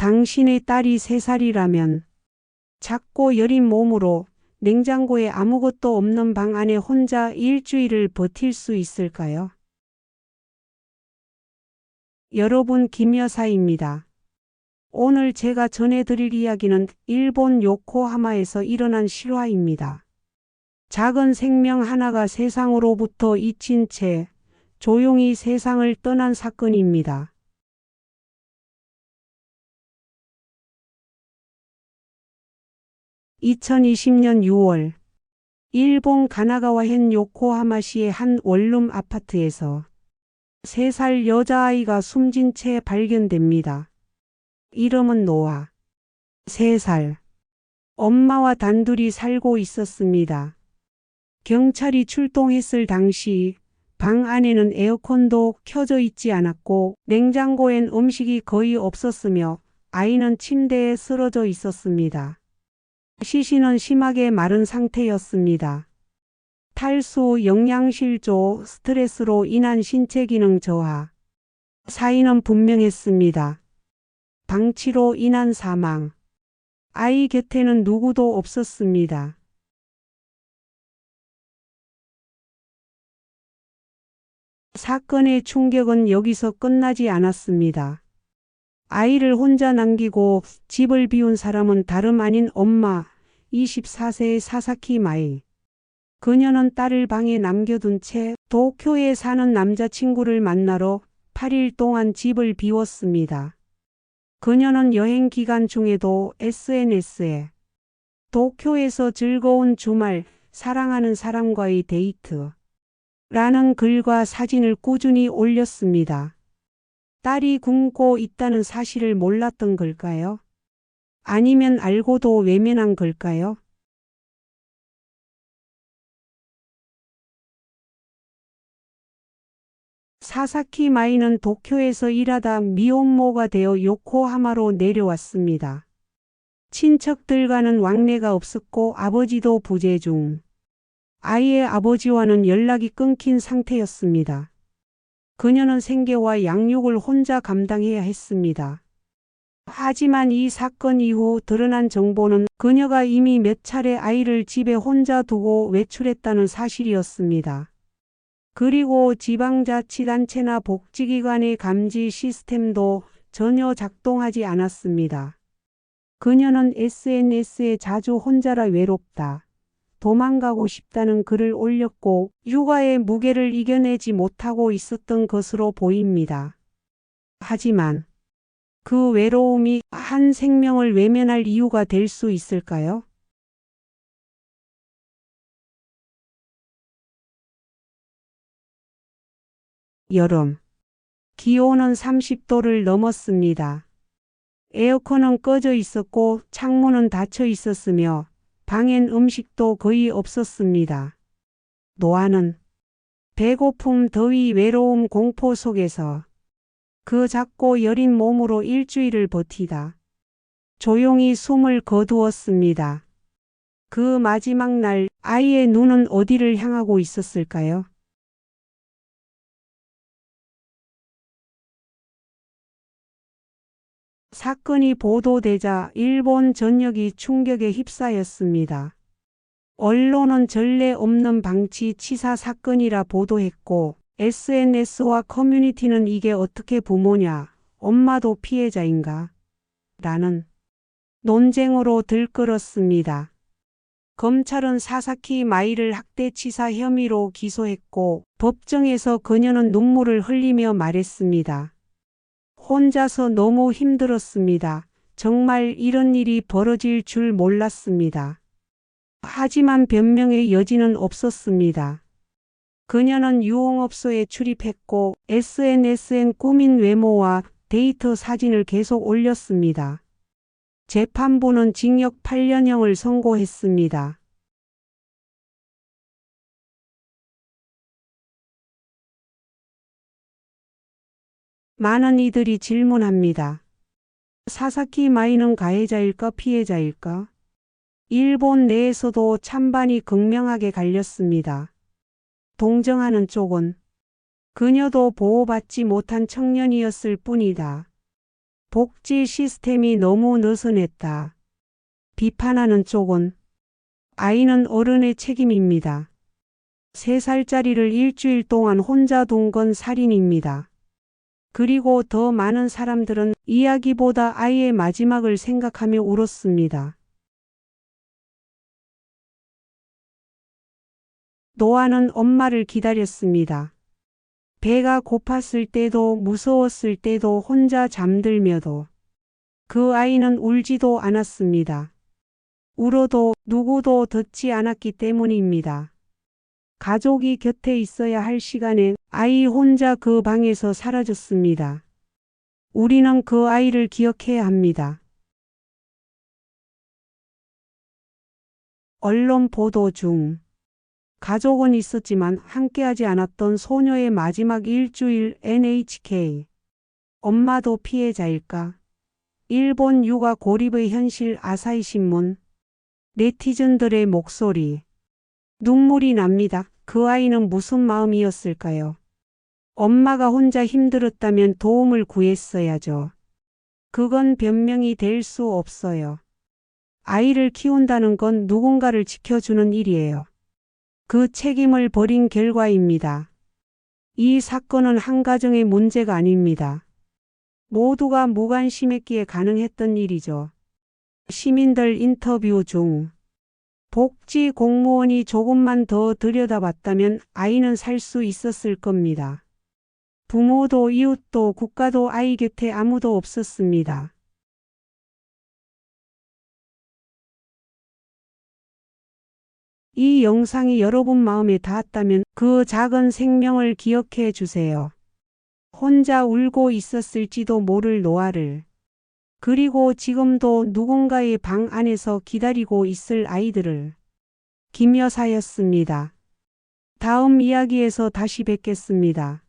당신의 딸이 3살이라면 작고 여린 몸으로 냉장고에 아무것도 없는 방 안에 혼자 일주일을 버틸 수 있을까요? 여러분, 김여사입니다. 오늘 제가 전해드릴 이야기는 일본 요코하마에서 일어난 실화입니다. 작은 생명 하나가 세상으로부터 잊힌 채 조용히 세상을 떠난 사건입니다. 2020년 6월 일본 가나가와현 요코하마시의 한 원룸 아파트에서 3살 여자아이가 숨진 채 발견됩니다. 이름은 노아. 3살. 엄마와 단둘이 살고 있었습니다. 경찰이 출동했을 당시 방 안에는 에어컨도 켜져 있지 않았고 냉장고엔 음식이 거의 없었으며 아이는 침대에 쓰러져 있었습니다. 시신은 심하게 마른 상태였습니다. 탈수, 영양실조, 스트레스로 인한 신체 기능 저하. 사인은 분명했습니다. 방치로 인한 사망. 아이 곁에는 누구도 없었습니다. 사건의 충격은 여기서 끝나지 않았습니다. 아이를 혼자 남기고 집을 비운 사람은 다름 아닌 엄마, 24세의 사사키 마이. 그녀는 딸을 방에 남겨둔 채 도쿄에 사는 남자친구를 만나러 8일 동안 집을 비웠습니다. 그녀는 여행 기간 중에도 SNS에 도쿄에서 즐거운 주말, 사랑하는 사람과의 데이트 라는 글과 사진을 꾸준히 올렸습니다. 딸이 굶고 있다는 사실을 몰랐던 걸까요? 아니면 알고도 외면한 걸까요? 사사키 마이는 도쿄에서 일하다 미혼모가 되어 요코하마로 내려왔습니다. 친척들과는 왕래가 없었고 아버지도 부재 중. 아이의 아버지와는 연락이 끊긴 상태였습니다. 그녀는 생계와 양육을 혼자 감당해야 했습니다. 하지만 이 사건 이후 드러난 정보는 그녀가 이미 몇 차례 아이를 집에 혼자 두고 외출했다는 사실이었습니다. 그리고 지방자치단체나 복지기관의 감지 시스템도 전혀 작동하지 않았습니다. 그녀는 SNS에 자주 혼자라 외롭다, 도망가고 싶다는 글을 올렸고 육아의 무게를 이겨내지 못하고 있었던 것으로 보입니다. 하지만 그 외로움이 한 생명을 외면할 이유가 될 수 있을까요? 여름. 기온은 30도를 넘었습니다. 에어컨은 꺼져 있었고 창문은 닫혀 있었으며 방엔 음식도 거의 없었습니다. 노아는 배고픔, 더위, 외로움, 공포 속에서 그 작고 여린 몸으로 일주일을 버티다 조용히 숨을 거두었습니다. 그 마지막 날 아이의 눈은 어디를 향하고 있었을까요? 사건이 보도되자 일본 전역이 충격에 휩싸였습니다. 언론은 전례 없는 방치 치사 사건이라 보도했고 SNS와 커뮤니티는 이게 어떻게 부모냐, 엄마도 피해자인가? 라는 논쟁으로 들끓었습니다. 검찰은 사사키 마이를 학대치사 혐의로 기소했고 법정에서 그녀는 눈물을 흘리며 말했습니다. 혼자서 너무 힘들었습니다. 정말 이런 일이 벌어질 줄 몰랐습니다. 하지만 변명의 여지는 없었습니다. 그녀는 유흥업소에 출입했고 SNS엔 꾸민 외모와 데이트 사진을 계속 올렸습니다. 재판부는 징역 8년형을 선고했습니다. 많은 이들이 질문합니다. 사사키 마이는 가해자일까 피해자일까? 일본 내에서도 찬반이 극명하게 갈렸습니다. 동정하는 쪽은 그녀도 보호받지 못한 청년이었을 뿐이다. 복지 시스템이 너무 느슨했다. 비판하는 쪽은 아이는 어른의 책임입니다. 3살짜리를 일주일 동안 혼자 둔 건 살인입니다. 그리고 더 많은 사람들은 이야기보다 아이의 마지막을 생각하며 울었습니다. 노아는 엄마를 기다렸습니다. 배가 고팠을 때도 무서웠을 때도 혼자 잠들며도 그 아이는 울지도 않았습니다. 울어도 누구도 듣지 않았기 때문입니다. 가족이 곁에 있어야 할 시간에 아이 혼자 그 방에서 사라졌습니다. 우리는 그 아이를 기억해야 합니다. 언론 보도 중 가족은 있었지만 함께하지 않았던 소녀의 마지막 일주일 NHK. 엄마도 피해자일까? 일본 육아 고립의 현실 아사히 신문. 네티즌들의 목소리. 눈물이 납니다. 그 아이는 무슨 마음이었을까요? 엄마가 혼자 힘들었다면 도움을 구했어야죠. 그건 변명이 될 수 없어요. 아이를 키운다는 건 누군가를 지켜주는 일이에요. 그 책임을 버린 결과입니다. 이 사건은 한 가정의 문제가 아닙니다. 모두가 무관심했기에 가능했던 일이죠. 시민들 인터뷰 중 복지 공무원이 조금만 더 들여다봤다면 아이는 살 수 있었을 겁니다. 부모도 이웃도 국가도 아이 곁에 아무도 없었습니다. 이 영상이 여러분 마음에 닿았다면 그 작은 생명을 기억해 주세요. 혼자 울고 있었을지도 모를 노아를. 그리고 지금도 누군가의 방 안에서 기다리고 있을 아이들을. 김 여사였습니다. 다음 이야기에서 다시 뵙겠습니다.